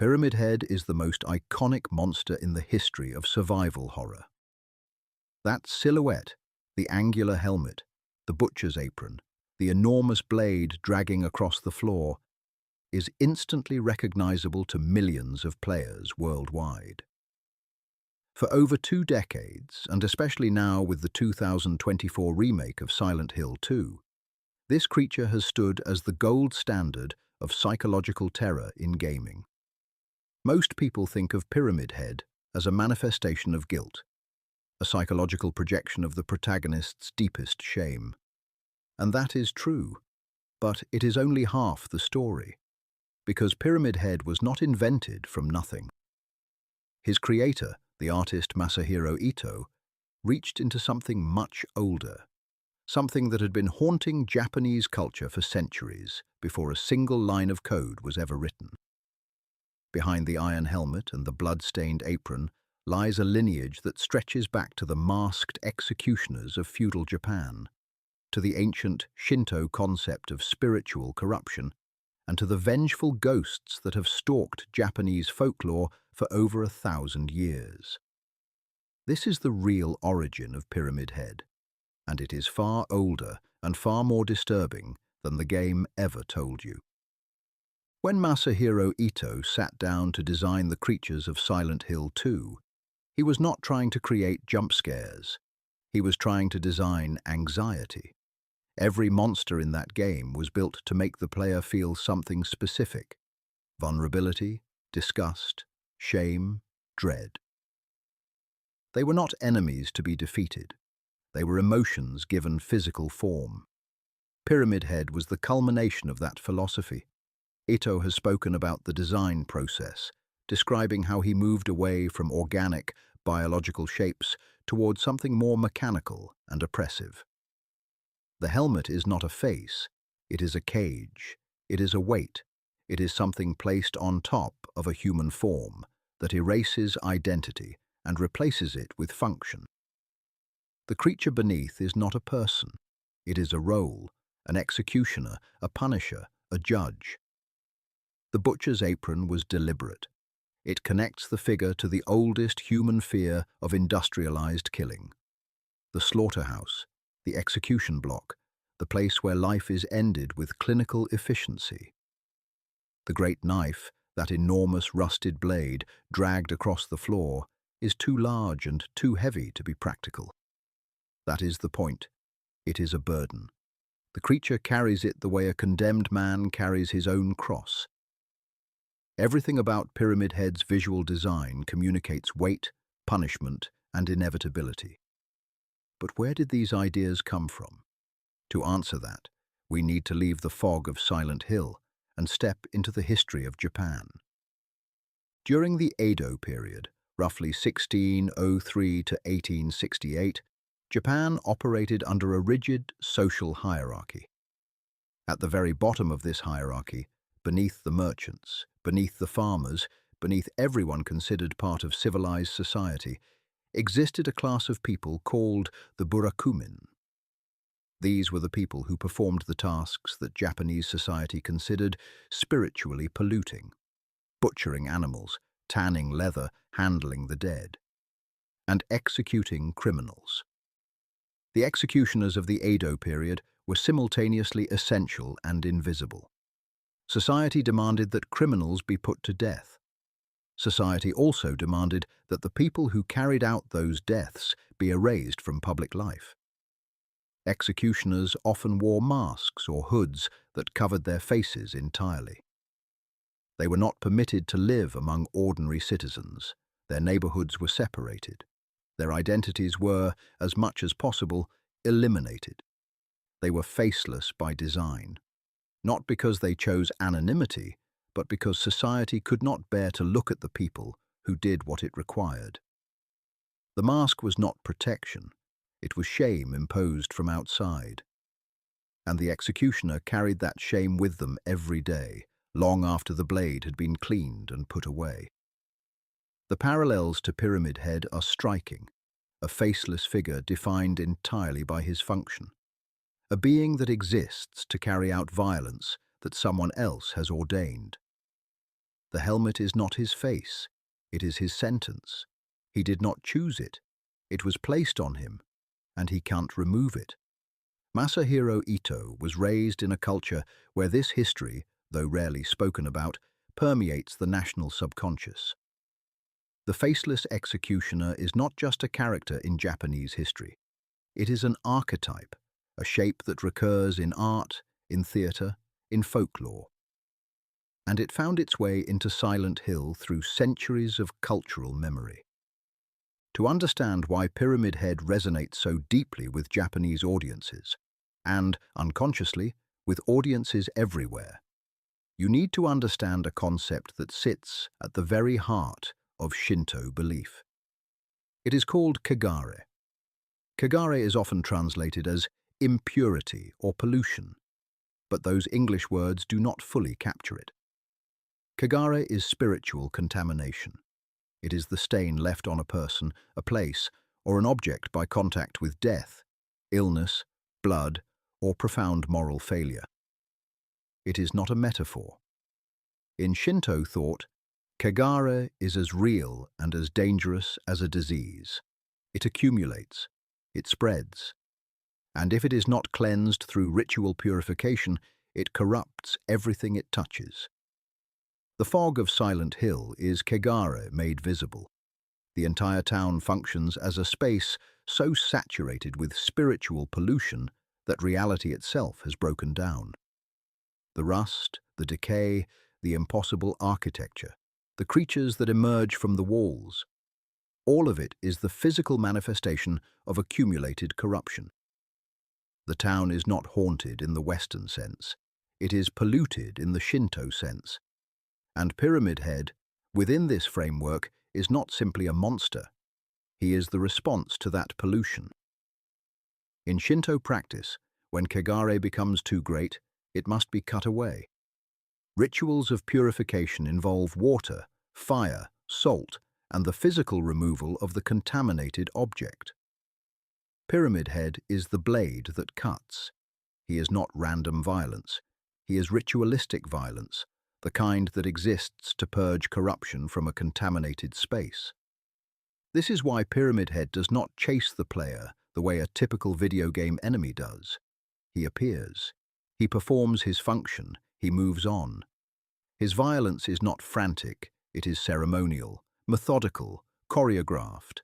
Pyramid Head is the most iconic monster in the history of survival horror. That silhouette, the angular helmet, the butcher's apron, the enormous blade dragging across the floor, is instantly recognizable to millions of players worldwide. For over 2 decades, and especially now with the 2024 remake of Silent Hill 2, this creature has stood as the gold standard of psychological terror in gaming. Most people think of Pyramid Head as a manifestation of guilt, a psychological projection of the protagonist's deepest shame. And that is true, but it is only half the story, because Pyramid Head was not invented from nothing. His creator, the artist Masahiro Ito, reached into something much older, something that had been haunting Japanese culture for centuries before a single line of code was ever written. Behind the iron helmet and the blood-stained apron lies a lineage that stretches back to the masked executioners of feudal Japan, to the ancient Shinto concept of spiritual corruption, and to the vengeful ghosts that have stalked Japanese folklore for over 1,000 years. This is the real origin of Pyramid Head, and it is far older and far more disturbing than the game ever told you. When Masahiro Ito sat down to design the creatures of Silent Hill 2, he was not trying to create jump scares. He was trying to design anxiety. Every monster in that game was built to make the player feel something specific: vulnerability, disgust, shame, dread. They were not enemies to be defeated. They were emotions given physical form. Pyramid Head was the culmination of that philosophy. Ito has spoken about the design process, describing how he moved away from organic, biological shapes towards something more mechanical and oppressive. The helmet is not a face, it is a cage, it is a weight, it is something placed on top of a human form that erases identity and replaces it with function. The creature beneath is not a person, it is a role, an executioner, a punisher, a judge. The butcher's apron was deliberate. It connects the figure to the oldest human fear of industrialized killing: the slaughterhouse, the execution block, the place where life is ended with clinical efficiency. The great knife, that enormous rusted blade dragged across the floor, is too large and too heavy to be practical. That is the point. It is a burden. The creature carries it the way a condemned man carries his own cross. Everything about Pyramid Head's visual design communicates weight, punishment, and inevitability. But where did these ideas come from? To answer that, we need to leave the fog of Silent Hill and step into the history of Japan. During the Edo period, roughly 1603 to 1868, Japan operated under a rigid social hierarchy. At the very bottom of this hierarchy, beneath the merchants, beneath the farmers, beneath everyone considered part of civilized society, existed a class of people called the burakumin. These were the people who performed the tasks that Japanese society considered spiritually polluting: butchering animals, tanning leather, handling the dead, and executing criminals. The executioners of the Edo period were simultaneously essential and invisible. Society demanded that criminals be put to death. Society also demanded that the people who carried out those deaths be erased from public life. Executioners often wore masks or hoods that covered their faces entirely. They were not permitted to live among ordinary citizens. Their neighborhoods were separated. Their identities were, as much as possible, eliminated. They were faceless by design. Not because they chose anonymity, but because society could not bear to look at the people who did what it required. The mask was not protection, it was shame imposed from outside. And the executioner carried that shame with them every day, long after the blade had been cleaned and put away. The parallels to Pyramid Head are striking: a faceless figure defined entirely by his function. A being that exists to carry out violence that someone else has ordained. The helmet is not his face, it is his sentence. He did not choose it. It was placed on him, and he can't remove it. Masahiro Ito was raised in a culture where this history, though rarely spoken about, permeates the national subconscious. The faceless executioner is not just a character in Japanese history. It is an archetype, a shape that recurs in art, in theatre, in folklore. And it found its way into Silent Hill through centuries of cultural memory. To understand why Pyramid Head resonates so deeply with Japanese audiences, and, unconsciously, with audiences everywhere, you need to understand a concept that sits at the very heart of Shinto belief. It is called Kegare. Kegare is often translated as impurity or pollution, but those English words do not fully capture it. Kegare is spiritual contamination. It is the stain left on a person, a place, or an object by contact with death, illness, blood, or profound moral failure. It is not a metaphor. In Shinto thought, Kegare is as real and as dangerous as a disease. It accumulates, it spreads, and if it is not cleansed through ritual purification, it corrupts everything it touches. The fog of Silent Hill is Kegare made visible. The entire town functions as a space so saturated with spiritual pollution that reality itself has broken down. The rust, the decay, the impossible architecture, the creatures that emerge from the walls, all of it is the physical manifestation of accumulated corruption. The town is not haunted in the Western sense. It is polluted in the Shinto sense. And Pyramid Head, within this framework, is not simply a monster. He is the response to that pollution. In Shinto practice, when Kegare becomes too great, it must be cut away. Rituals of purification involve water, fire, salt, and the physical removal of the contaminated object. Pyramid Head is the blade that cuts. He is not random violence. He is ritualistic violence, the kind that exists to purge corruption from a contaminated space. This is why Pyramid Head does not chase the player the way a typical video game enemy does. He appears. He performs his function. He moves on. His violence is not frantic. It is ceremonial, methodical, choreographed,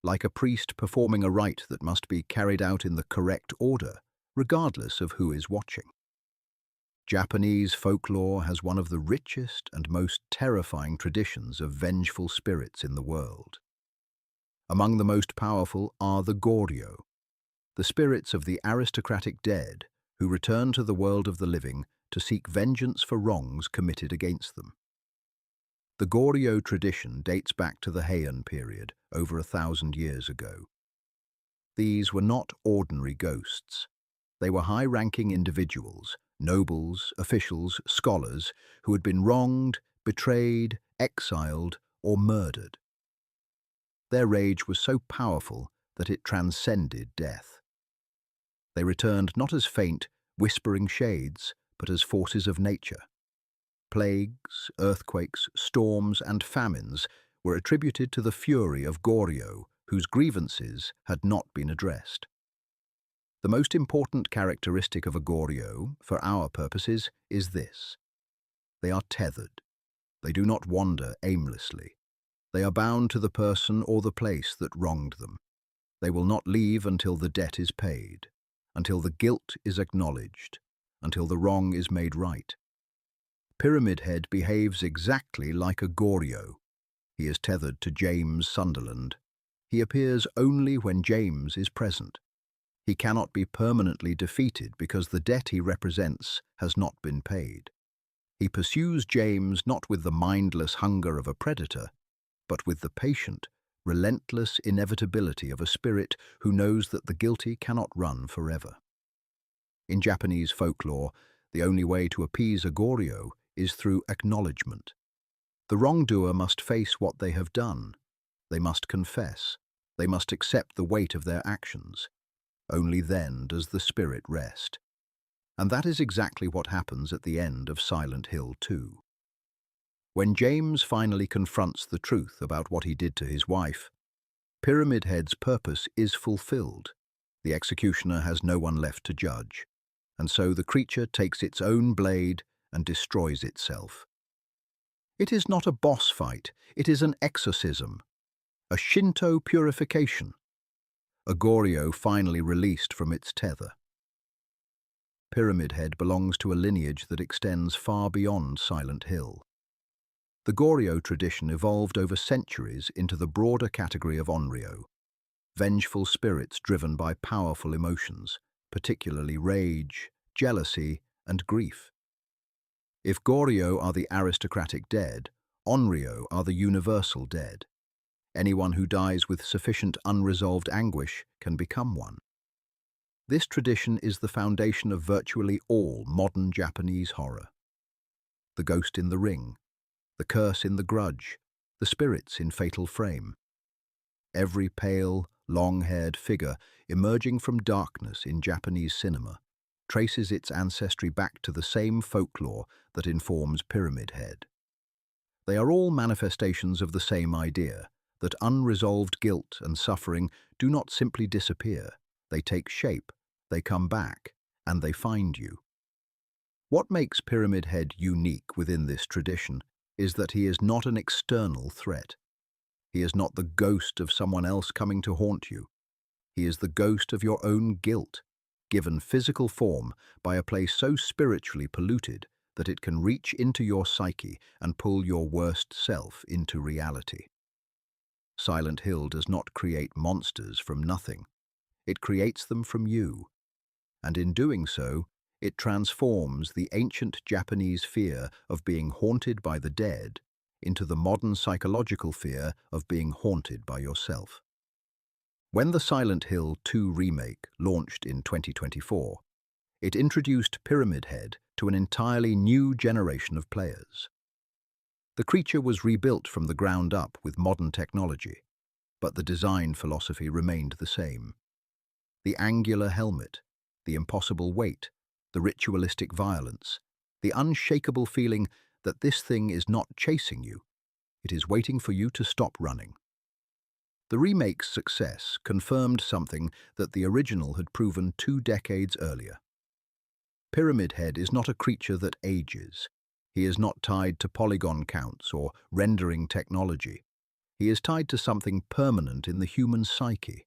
like a priest performing a rite that must be carried out in the correct order, regardless of who is watching. Japanese folklore has one of the richest and most terrifying traditions of vengeful spirits in the world. Among the most powerful are the goryo, the spirits of the aristocratic dead who return to the world of the living to seek vengeance for wrongs committed against them. The goryo tradition dates back to the Heian period, over 1,000 years ago. These were not ordinary ghosts. They were high-ranking individuals, nobles, officials, scholars, who had been wronged, betrayed, exiled, or murdered. Their rage was so powerful that it transcended death. They returned not as faint, whispering shades, but as forces of nature. Plagues, earthquakes, storms, and famines were attributed to the fury of goryo, whose grievances had not been addressed. The most important characteristic of a goryo, for our purposes, is this. They are tethered. They do not wander aimlessly. They are bound to the person or the place that wronged them. They will not leave until the debt is paid, until the guilt is acknowledged, until the wrong is made right. Pyramid Head behaves exactly like a goryo. He is tethered to James Sunderland. He appears only when James is present. He cannot be permanently defeated because the debt he represents has not been paid. He pursues James not with the mindless hunger of a predator, but with the patient, relentless inevitability of a spirit who knows that the guilty cannot run forever. In Japanese folklore, the only way to appease a goryo is through acknowledgement. The wrongdoer must face what they have done. They must confess. They must accept the weight of their actions. Only then does the spirit rest. And that is exactly what happens at the end of Silent Hill 2. When James finally confronts the truth about what he did to his wife, Pyramid Head's purpose is fulfilled. The executioner has no one left to judge, and so the creature takes its own blade and destroys itself. It is not a boss fight, it is an exorcism, a Shinto purification, a goryo finally released from its tether. Pyramid Head belongs to a lineage that extends far beyond Silent Hill. The goryo tradition evolved over centuries into the broader category of onryo, vengeful spirits driven by powerful emotions, particularly rage, jealousy, and grief. If goryo are the aristocratic dead, onryo are the universal dead. Anyone who dies with sufficient unresolved anguish can become one. This tradition is the foundation of virtually all modern Japanese horror. The ghost in the ring, the curse in the grudge, the spirits in fatal frame. Every pale, long-haired figure emerging from darkness in Japanese cinema traces its ancestry back to the same folklore that informs Pyramid Head. They are all manifestations of the same idea, that unresolved guilt and suffering do not simply disappear. They take shape, they come back, and they find you. What makes Pyramid Head unique within this tradition is that he is not an external threat. He is not the ghost of someone else coming to haunt you. He is the ghost of your own guilt, given physical form by a place so spiritually polluted that it can reach into your psyche and pull your worst self into reality. Silent Hill does not create monsters from nothing. It creates them from you. And in doing so, it transforms the ancient Japanese fear of being haunted by the dead into the modern psychological fear of being haunted by yourself. When the Silent Hill 2 remake launched in 2024, it introduced Pyramid Head to an entirely new generation of players. The creature was rebuilt from the ground up with modern technology, but the design philosophy remained the same. The angular helmet, the impossible weight, the ritualistic violence, the unshakable feeling that this thing is not chasing you, it is waiting for you to stop running. The remake's success confirmed something that the original had proven 2 decades earlier. Pyramid Head is not a creature that ages. He is not tied to polygon counts or rendering technology. He is tied to something permanent in the human psyche.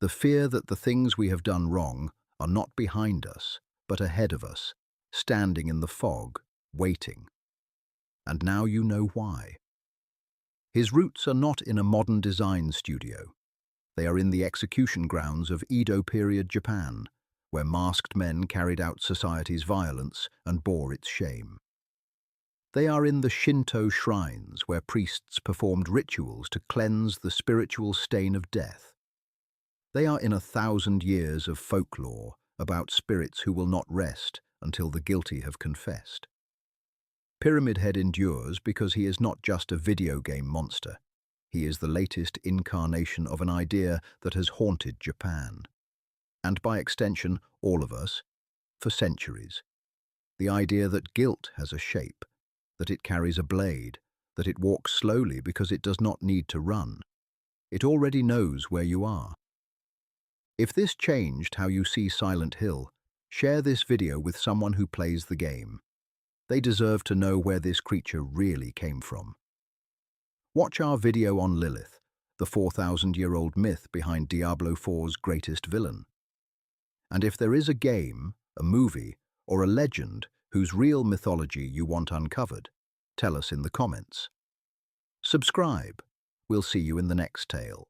The fear that the things we have done wrong are not behind us, but ahead of us, standing in the fog, waiting. And now you know why. His roots are not in a modern design studio. They are in the execution grounds of Edo period Japan, where masked men carried out society's violence and bore its shame. They are in the Shinto shrines, where priests performed rituals to cleanse the spiritual stain of death. They are in 1,000 years of folklore about spirits who will not rest until the guilty have confessed. Pyramid Head endures because he is not just a video game monster. He is the latest incarnation of an idea that has haunted Japan, and by extension, all of us, for centuries. The idea that guilt has a shape, that it carries a blade, that it walks slowly because it does not need to run. It already knows where you are. If this changed how you see Silent Hill, share this video with someone who plays the game. They deserve to know where this creature really came from. Watch our video on Lilith, the 4,000-year-old myth behind Diablo 4's greatest villain. And if there is a game, a movie, or a legend whose real mythology you want uncovered, tell us in the comments. Subscribe. We'll see you in the next tale.